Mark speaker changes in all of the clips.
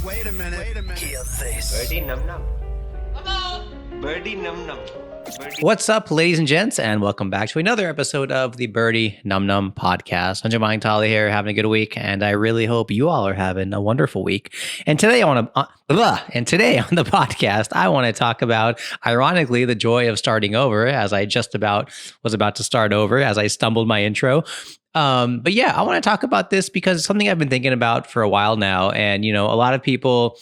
Speaker 1: Wait a minute. Hear this.
Speaker 2: Birdy num num. Birdy num num.
Speaker 3: What's up, ladies and gents, and welcome back to another episode of the Birdy Num Num podcast. Sanjay Manaktala here, having a good week, and I really hope you all are having a wonderful week. And today on the podcast, I want to talk about, ironically, the joy of starting over, as I was about to start over as I stumbled my intro. But yeah, I want to talk about this because it's something I've been thinking about for a while now, and a lot of people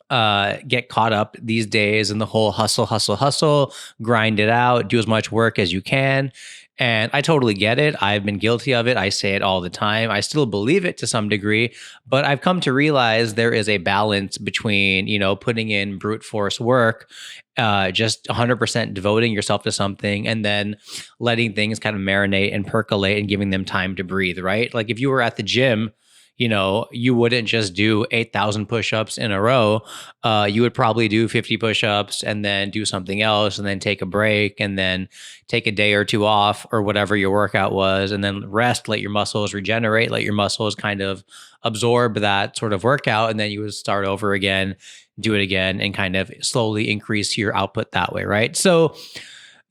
Speaker 3: get caught up these days in the whole hustle, grind it out, do as much work as you can. And I totally get it. I've been guilty of it. I say it all the time. I still believe it to some degree, but I've come to realize there is a balance between, putting in brute force work, just 100% devoting yourself to something, and then letting things kind of marinate and percolate and giving them time to breathe, right? Like if you were at the gym, you wouldn't just do 8,000 push-ups in a row. You would probably do 50 push-ups and then do something else and then take a break and then take a day or two off or whatever your workout was, and then rest, let your muscles regenerate, let your muscles kind of absorb that sort of workout. And then you would start over again, do it again, and kind of slowly increase your output that way, right? So,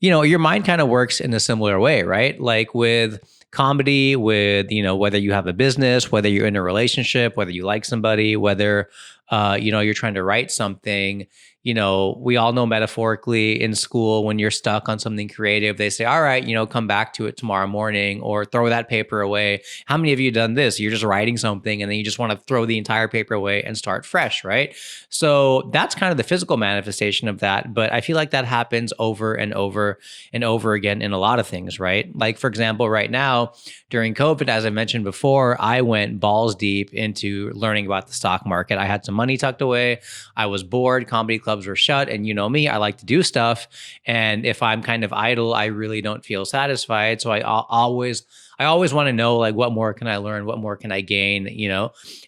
Speaker 3: your mind kind of works in a similar way, right? Like with comedy, with whether you have a business, whether you're in a relationship, whether you like somebody, whether you're trying to write something. We all know metaphorically in school, when you're stuck on something creative, they say, all right, come back to it tomorrow morning, or throw that paper away. How many of you done this? You're just writing something and then you just want to throw the entire paper away and start fresh, right? So that's kind of the physical manifestation of that. But I feel like that happens over and over and over again in a lot of things, right? Like, for example, right now during COVID, as I mentioned before, I went balls deep into learning about the stock market. I had some money tucked away. I was bored. Comedy clubs were shut, and me, I like to do stuff, and if I'm kind of idle, I really don't feel satisfied. So I always want to know, like, what more can I learn, what more can I gain,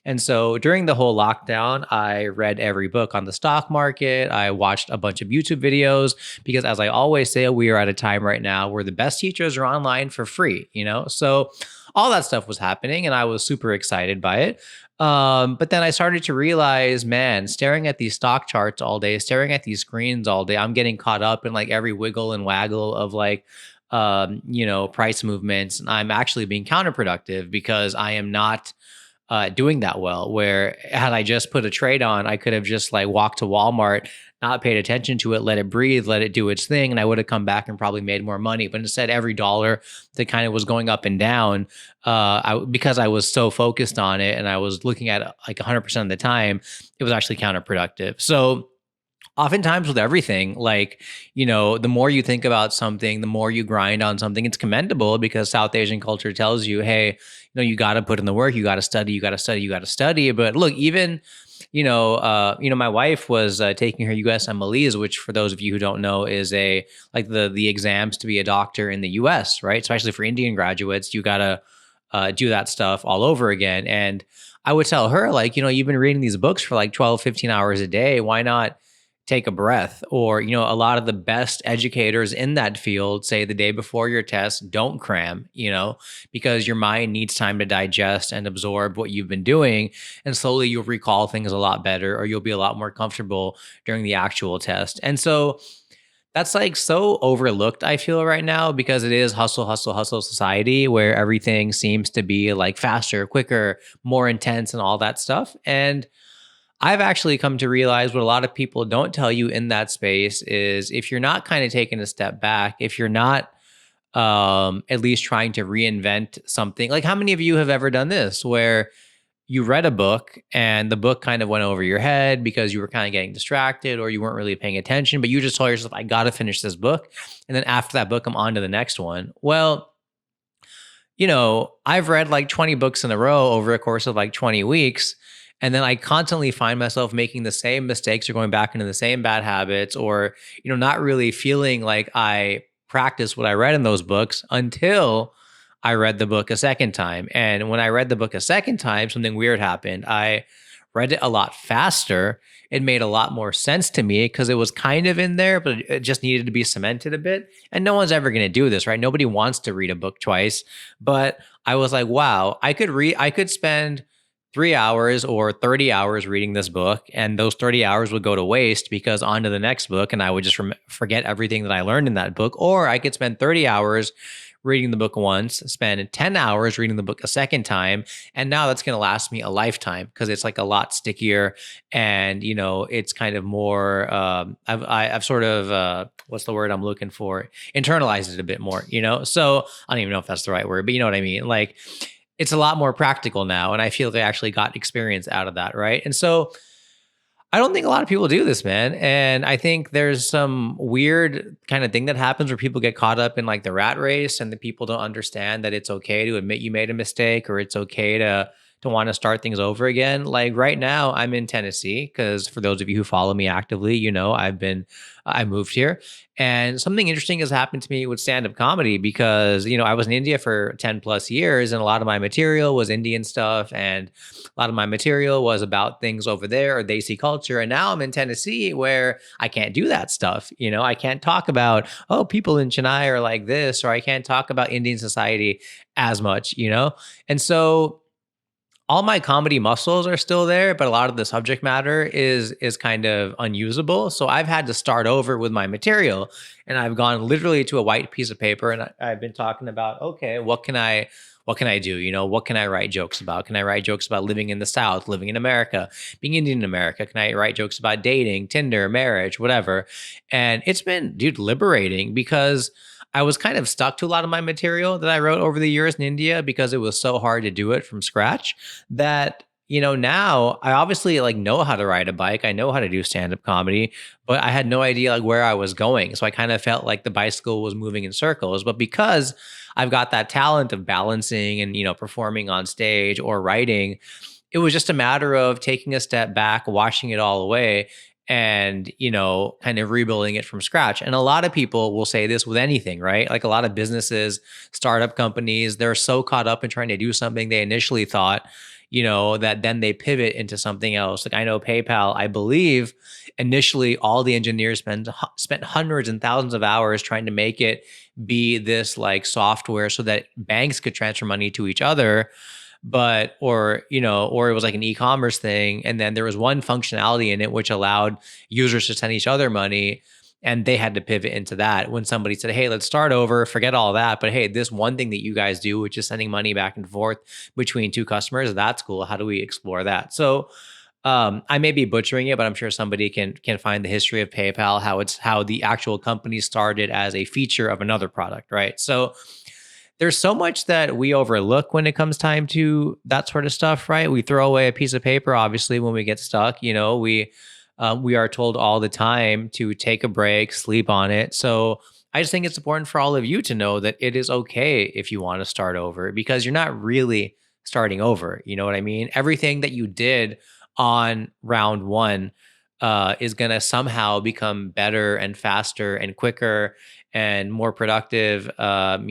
Speaker 3: and so during the whole lockdown, I read every book on the stock market. I watched a bunch of YouTube videos, because as I always say, we are at a time right now where the best teachers are online for free, so all that stuff was happening and I was super excited by it. But then I started to realize, man, staring at these stock charts all day, staring at these screens all day, I'm getting caught up in like every wiggle and waggle of like, price movements. And I'm actually being counterproductive because I am not doing that well. Where had I just put a trade on, I could have just like walked to Walmart, not paid attention to it, let it breathe, let it do its thing, and I would have come back and probably made more money. But instead, every dollar that kind of was going up and down, because I was so focused on it and I was looking at it like 100% of the time, it was actually counterproductive. So oftentimes with everything, like, the more you think about something, the more you grind on something, it's commendable, because South Asian culture tells you, hey, you got to put in the work, you got to study, you got to study, you got to study. But look, even, my wife was taking her USMLEs, which for those of you who don't know is the exams to be a doctor in the US, right? Especially for Indian graduates, you got to do that stuff all over again. And I would tell her, like, you've been reading these books for like 12, 15 hours a day. Why not take a breath? Or, a lot of the best educators in that field say the day before your test, don't cram, because your mind needs time to digest and absorb what you've been doing. And slowly you'll recall things a lot better, or you'll be a lot more comfortable during the actual test. And so that's like so overlooked, I feel, right now, because it is hustle society, where everything seems to be like faster, quicker, more intense, and all that stuff. And I've actually come to realize what a lot of people don't tell you in that space is, if you're not kind of taking a step back, if you're not at least trying to reinvent something. Like, how many of you have ever done this, where you read a book and the book kind of went over your head because you were kind of getting distracted, or you weren't really paying attention, but you just told yourself, I got to finish this book. And then after that book, I'm on to the next one. Well, I've read like 20 books in a row over a course of like 20 weeks. And then I constantly find myself making the same mistakes, or going back into the same bad habits, or, not really feeling like I practiced what I read in those books until I read the book a second time. And when I read the book a second time, something weird happened. I read it a lot faster. It made a lot more sense to me because it was kind of in there, but it just needed to be cemented a bit. And no one's ever going to do this, right? Nobody wants to read a book twice. But I was like, wow, I could spend 3 hours or 30 hours reading this book, and those 30 hours would go to waste because on to the next book, and I would just forget everything that I learned in that book. Or I could spend 30 hours reading the book once, spend 10 hours reading the book a second time, and now that's going to last me a lifetime because it's like a lot stickier, and it's kind of more. I've sort of what's the word I'm looking for? Internalized it a bit more, So I don't even know if that's the right word, but you know what I mean, like. It's a lot more practical now. And I feel like I actually got experience out of that. Right. And so I don't think a lot of people do this, man. And I think there's some weird kind of thing that happens where people get caught up in like the rat race and the people don't understand that it's okay to admit you made a mistake or it's okay to want to start things over again. Like right now, I'm in Tennessee because for those of you who follow me actively, I moved here. And something interesting has happened to me with stand-up comedy because, I was in India for 10 plus years and a lot of my material was Indian stuff and a lot of my material was about things over there or Desi culture. And now I'm in Tennessee where I can't do that stuff. I can't talk about, oh, people in Chennai are like this, or I can't talk about Indian society as much, And so all my comedy muscles are still there, but a lot of the subject matter is kind of unusable. So I've had to start over with my material, and I've gone literally to a white piece of paper, and I've been talking about, okay, what can I do? What can I write jokes about? Can I write jokes about living in the South, living in America, being Indian in America? Can I write jokes about dating, Tinder, marriage, whatever? And it's been, dude, liberating because I was kind of stuck to a lot of my material that I wrote over the years in India because it was so hard to do it from scratch that, now I obviously like know how to ride a bike. I know how to do stand-up comedy, but I had no idea like where I was going. So I kind of felt like the bicycle was moving in circles. But because I've got that talent of balancing and, performing on stage or writing, it was just a matter of taking a step back, washing it all away, and kind of rebuilding it from scratch. And a lot of people will say this with anything, right? Like a lot of businesses, startup companies, they're so caught up in trying to do something they initially thought, that then they pivot into something else. Like I know PayPal, I believe initially all the engineers spent hundreds and thousands of hours trying to make it be this like software so that banks could transfer money to each other, or it was like an e-commerce thing, and then there was one functionality in it which allowed users to send each other money, and they had to pivot into that when somebody said, hey, let's start over, forget all that, but hey, this one thing that you guys do, which is sending money back and forth between two customers, that's cool. How do we explore that? So I may be butchering it, but I'm sure somebody can find the history of PayPal, how the actual company started as a feature of another product, right? So there's so much that we overlook when it comes time to that sort of stuff, right? We throw away a piece of paper, obviously, when we get stuck. We are told all the time to take a break, sleep on it. So I just think it's important for all of you to know that it is okay if you want to start over because you're not really starting over. You know what I mean? Everything that you did on round one is going to somehow become better and faster and quicker and more productive, and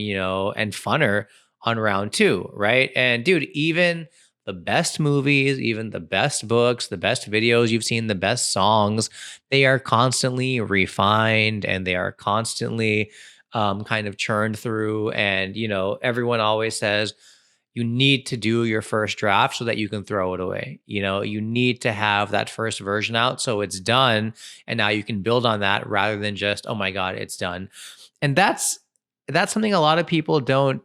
Speaker 3: funner on round two, right? And dude, even the best movies, even the best books, the best videos you've seen, the best songs, they are constantly refined and they are constantly kind of churned through. And, everyone always says, you need to do your first draft so that you can throw it away. You need to have that first version out so it's done. And now you can build on that rather than just, oh my God, it's done. And that's something a lot of people don't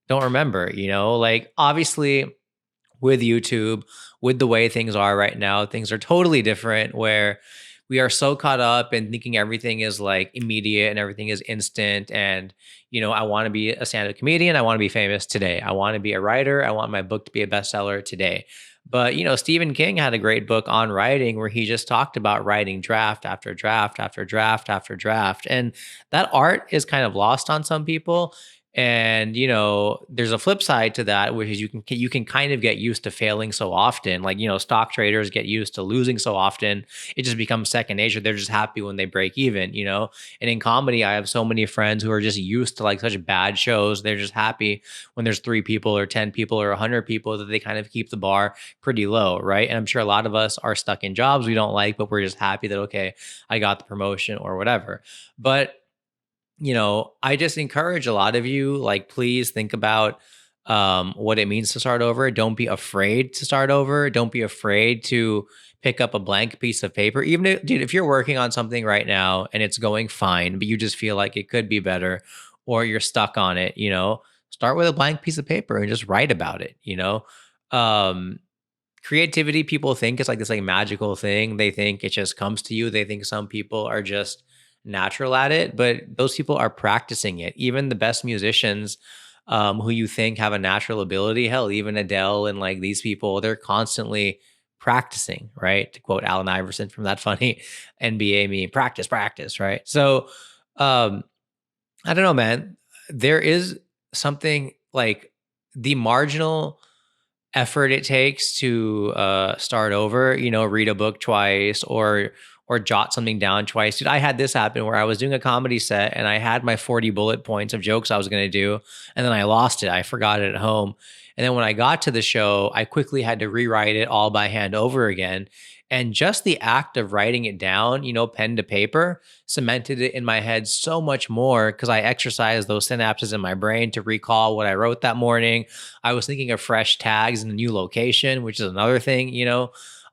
Speaker 3: remember, like obviously with YouTube, with the way things are right now, things are totally different where we are so caught up in thinking everything is like immediate and everything is instant. And, I want to be a stand-up comedian. I want to be famous today. I want to be a writer. I want my book to be a bestseller today. But, Stephen King had a great book on writing where he just talked about writing draft after draft after draft after draft. And that art is kind of lost on some people. And, there's a flip side to that, which is you can kind of get used to failing so often. Like, stock traders get used to losing so often. It just becomes second nature. They're just happy when they break even, And in comedy, I have so many friends who are just used to like such bad shows. They're just happy when there's 3 people or 10 people or 100 people that they kind of keep the bar pretty low, right? And I'm sure a lot of us are stuck in jobs we don't like, but we're just happy that, okay, I got the promotion or whatever. But I just encourage a lot of you, like, please think about what it means to start over. Don't be afraid to start over. Don't be afraid to pick up a blank piece of paper. Even if, dude, if you're working on something right now and it's going fine, but you just feel like it could be better or you're stuck on it, start with a blank piece of paper and just write about it. Um, Creativity, people think it's like this like magical thing. They think it just comes to you. They think some people are just natural at it, but those people are practicing it. Even the best musicians, who you think have a natural ability, hell, even Adele and like these people, they're constantly practicing, right? To quote Allen Iverson from that funny NBA meme, practice, practice, right? So um, I don't know, man. There is something like the marginal effort it takes to start over, read a book twice or jot something down twice. Dude, I had this happen where I was doing a comedy set and I had my 40 bullet points of jokes I was going to do, and then I lost it. I forgot it at home. And then when I got to the show, I quickly had to rewrite it all by hand over again. And just the act of writing it down, pen to paper, cemented it in my head so much more because I exercised those synapses in my brain to recall what I wrote that morning. I was thinking of fresh tags in a new location, which is another thing.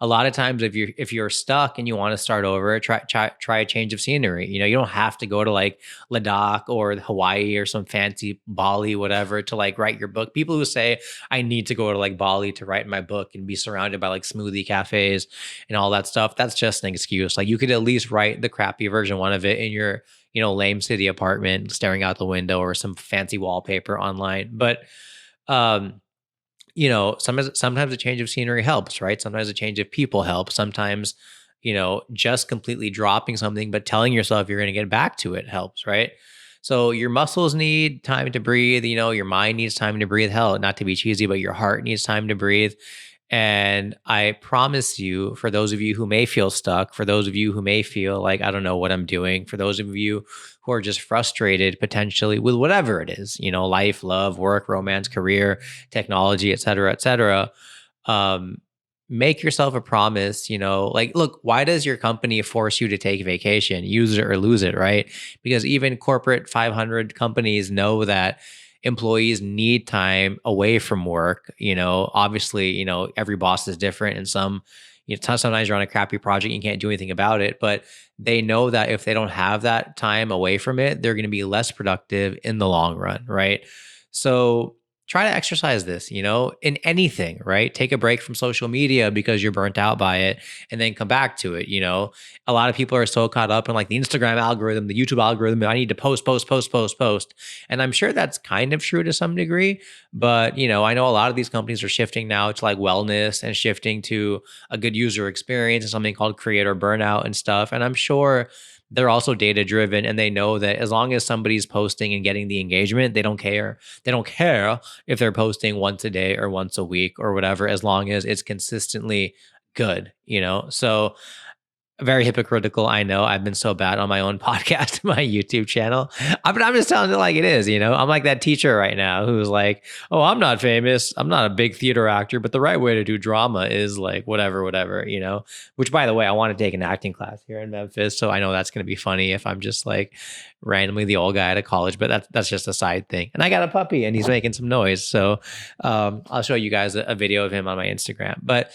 Speaker 3: A lot of times if you're stuck and you want to start over, try a change of scenery. You don't have to go to like Ladakh or Hawaii or some fancy Bali, whatever, to like write your book. People who say I need to go to like Bali to write my book and be surrounded by like smoothie cafes and all that stuff, that's just an excuse. Like you could at least write the crappy version one of it in your lame city apartment staring out the window or some fancy wallpaper online. But sometimes a change of scenery helps, right? Sometimes a change of people helps. Sometimes, just completely dropping something, but telling yourself you're going to get back to it helps, right? So your muscles need time to breathe. Your mind needs time to breathe. Hell, not to be cheesy, but your heart needs time to breathe. And I promise you, for those of you who may feel stuck, for those of you who may feel like, I don't know what I'm doing, for those of you who are just frustrated potentially with whatever it is, life, love, work, romance, career, technology, et cetera, make yourself a promise, like, look, why does your company force you to take vacation? Use it or lose it, right? Because even corporate 500 companies know that employees need time away from work. Obviously, every boss is different, and sometimes you're on a crappy project, you can't do anything about it, but they know that if they don't have that time away from it, they're going to be less productive in the long run, right? So try to exercise this, in anything, right? Take a break from social media because you're burnt out by it and then come back to it. A lot of people are so caught up in like the Instagram algorithm, the YouTube algorithm. I need to post. And I'm sure that's kind of true to some degree, but I know a lot of these companies are shifting now to like wellness and shifting to a good user experience and something called creator burnout and stuff. And I'm sure they're also data driven, and they know that as long as somebody's posting and getting the engagement, they don't care. They don't care if they're posting once a day or once a week or whatever, as long as it's consistently good, So very hypocritical. I know I've been so bad on my own podcast, my YouTube channel. But I'm just telling it like it is, I'm like that teacher right now who's like, oh, I'm not famous. I'm not a big theater actor, but the right way to do drama is like whatever, which by the way, I want to take an acting class here in Memphis. So I know that's going to be funny if I'm just like randomly the old guy out of college, but that's just a side thing. And I got a puppy and he's making some noise. So I'll show you guys a video of him on my Instagram. But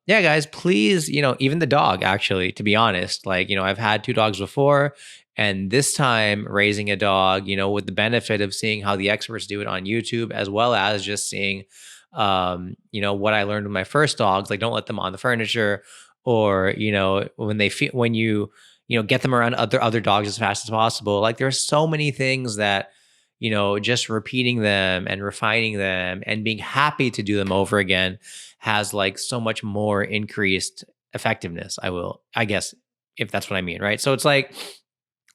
Speaker 3: yeah, guys, please, even the dog, actually, to be honest, like, I've had 2 dogs before, and this time raising a dog, with the benefit of seeing how the experts do it on YouTube, as well as just seeing, what I learned with my first dogs, like don't let them on the furniture, or, when you get them around other dogs as fast as possible. Like there's so many things that, just repeating them and refining them and being happy to do them over again has like so much more increased effectiveness. I guess, if that's what I mean, right? So it's like,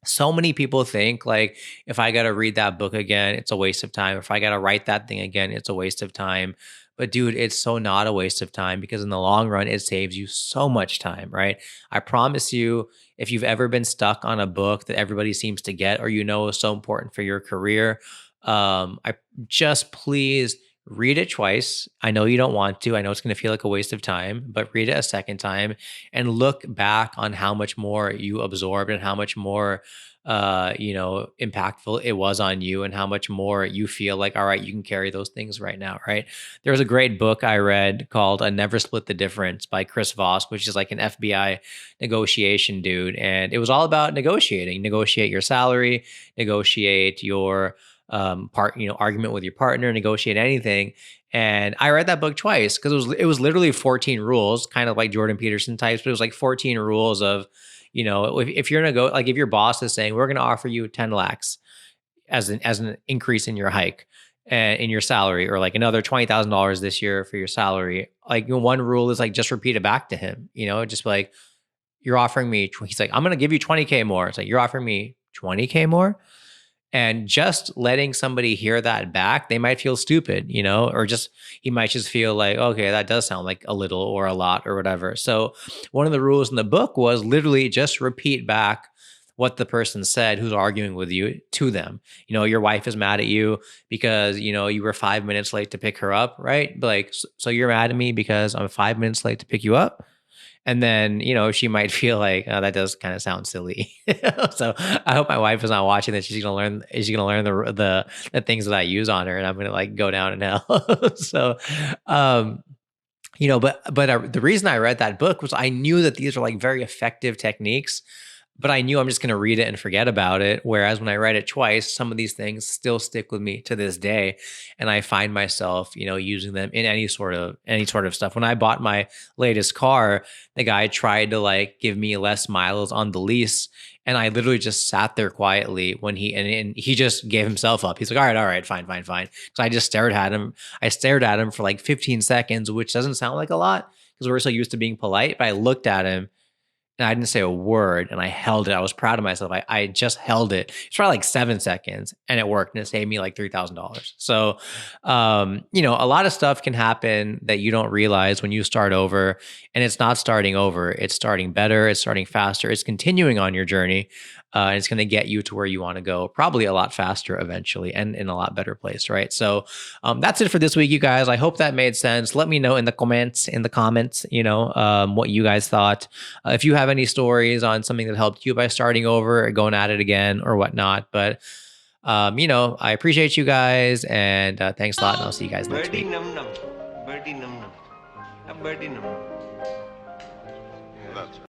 Speaker 3: so many people think like, if I got to read that book again, it's a waste of time. If I got to write that thing again, it's a waste of time. But dude, it's so not a waste of time, because in the long run, it saves you so much time, right? I promise you, if you've ever been stuck on a book that everybody seems to get, or is so important for your career, I just please read it twice. I know you don't want to. I know it's going to feel like a waste of time, but read it a second time and look back on how much more you absorbed and how much more impactful it was on you and how much more you feel like, all right, you can carry those things right now, right? There was a great book I read called Never Split the Difference by Chris Voss, which is like an FBI negotiation dude. And it was all about negotiate your salary, negotiate your argument with your partner, negotiate anything. And I read that book twice because it was literally 14 rules, kind of like Jordan Peterson types, but it was like 14 rules of, if you're gonna go, like if your boss is saying we're gonna offer you 10 lakhs as an increase in your hike and in your salary, or like another $20,000 this year for your salary, like one rule is like just repeat it back to him, just be like, you're offering me, he's like, I'm gonna give you 20K more. It's like, you're offering me 20K more. And just letting somebody hear that back, they might feel stupid, or just, he might just feel like, okay, that does sound like a little or a lot or whatever. So one of the rules in the book was literally just repeat back what the person said who's arguing with you to them. Your wife is mad at you because, you were 5 minutes late to pick her up, right? But like, so you're mad at me because I'm 5 minutes late to pick you up? And then, she might feel like, oh, that does kind of sound silly. So I hope my wife is not watching this. She's gonna learn the things that I use on her, and I'm gonna like go down in hell. So, the reason I read that book was I knew that these are like very effective techniques, but I knew I'm just going to read it and forget about it. Whereas when I read it twice, some of these things still stick with me to this day. And I find myself, using them in any sort of stuff. When I bought my latest car, the guy tried to like give me less miles on the lease. And I literally just sat there quietly when he just gave himself up. He's like, all right, fine. So I just stared at him. I stared at him for like 15 seconds, which doesn't sound like a lot because we're so used to being polite. But I looked at him and I didn't say a word, and I held it. I was proud of myself. I just held it. It's probably like 7 seconds, and it worked, and it saved me like $3,000. So, a lot of stuff can happen that you don't realize when you start over, and it's not starting over. It's starting better. It's starting faster. It's continuing on your journey, and it's going to get you to where you want to go, probably a lot faster eventually, and in a lot better place, right? So, that's it for this week, you guys. I hope that made sense. Let me know in the comments, what you guys thought. If you have any stories on something that helped you by starting over or going at it again or whatnot. But, I appreciate you guys, and thanks a lot, and I'll see you guys next
Speaker 2: Birdy
Speaker 3: week.
Speaker 2: num num. Birdy num num. A birdie num num.